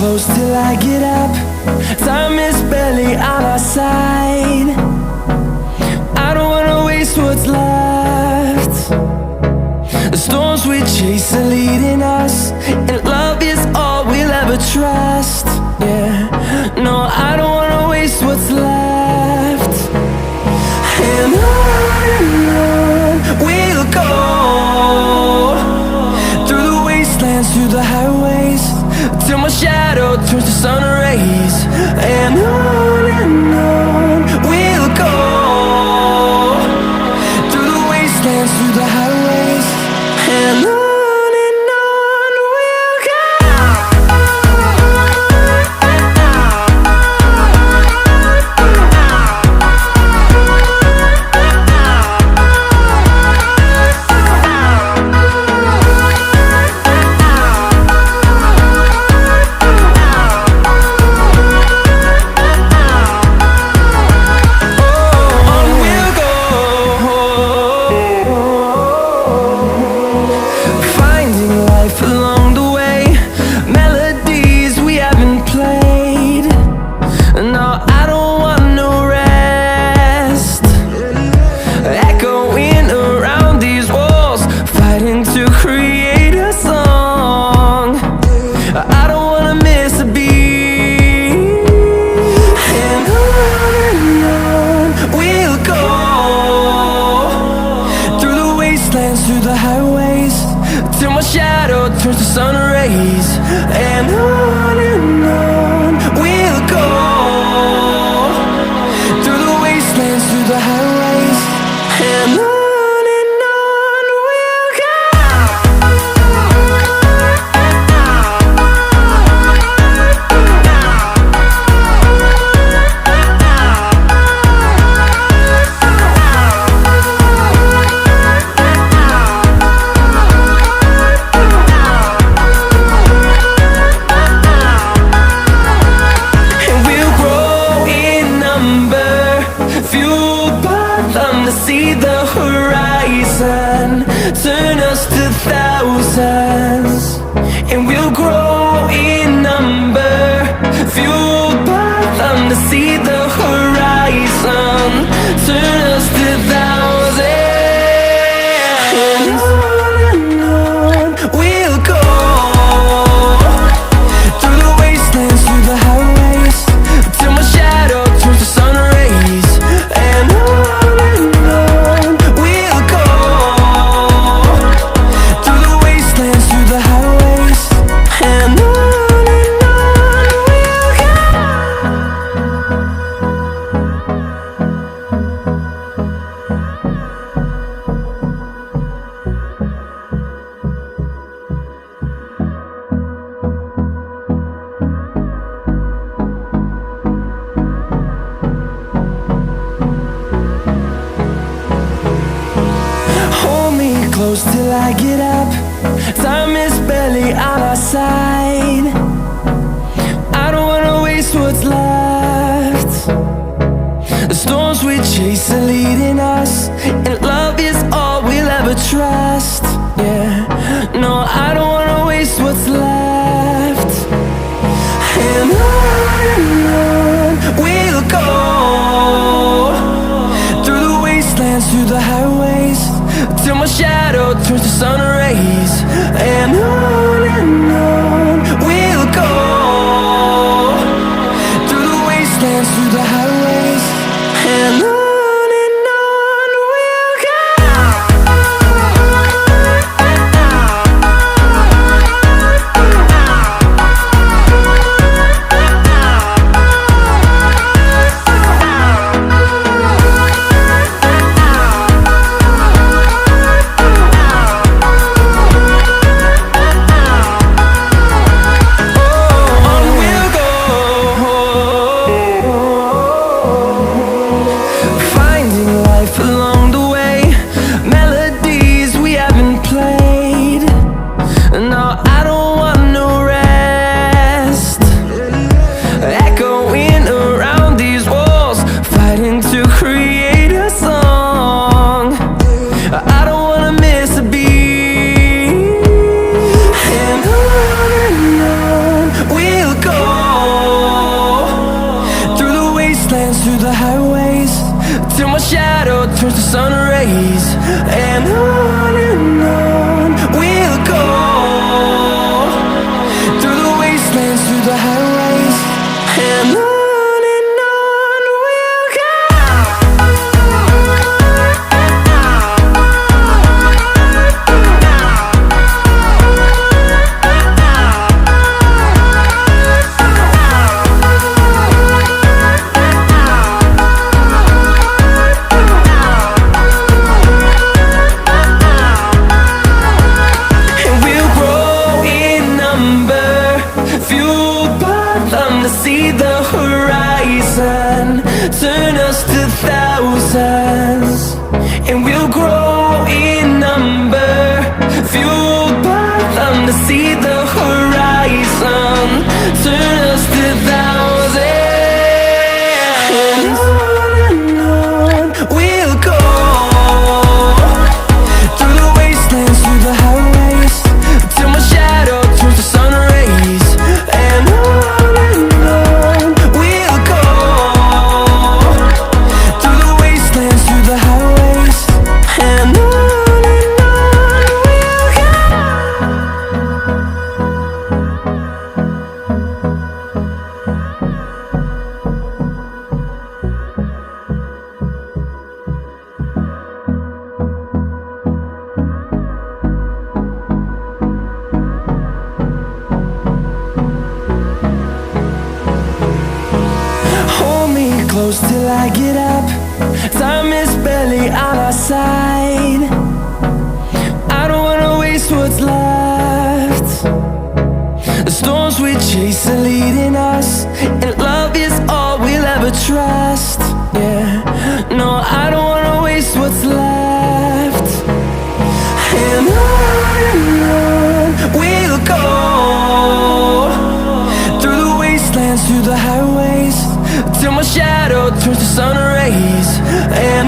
close till I get up. Time is barely on our side. I don't wanna waste what's left. The storms we chase are leading us, and love is all we'll ever trust. Yeah, no, I don't wanna waste what's left. And on we'll go, through the wastelands, through the highways, till my shadow turns to sun rays. And on we'll go, through the wastelands, through the highways, and on we'll go. Through the highways, till my shadow turns to sun rays. And on we'll go, through the wastelands, through the highways, and on we'll go. See the horizon, turn us to thousands, and we'll grow in number, fueled by them. To see the horizon, turn us to thousands, and on we'll go, through the wastelands, through the highways, till my shadow turns to sun rays. And close till I get up. Time is barely on our side. I don't wanna waste what's left. The storms we chase are leading us, and love is all we'll ever trust. Yeah, no, I don't wanna waste what's left. And on we'll go, through the wastelands, through the highways, till my shadow turns to sun rays. And on we'll go, through the wastelands, through the highways, and on. wastelands, through the highways, till my shadow turns to sun rays. And on we'll go, through the wastelands, through the highways, and on we'll go. See the horizon, turn us to thousands, and we'll grow in number, fueled by them to see the horizon, turn us to thousands, and on we'll go, through the wastelands, through the highways, till my shadow turns to sun rays. And close till I get up, time is barely on our side. I don't wanna waste what's left. The storms we chase are leading us, and love is all we'll ever trust. Yeah, no, I don't wanna waste what's left. And on we'll go, through the wastelands, through the highways, till my shadow turns to sun rays. And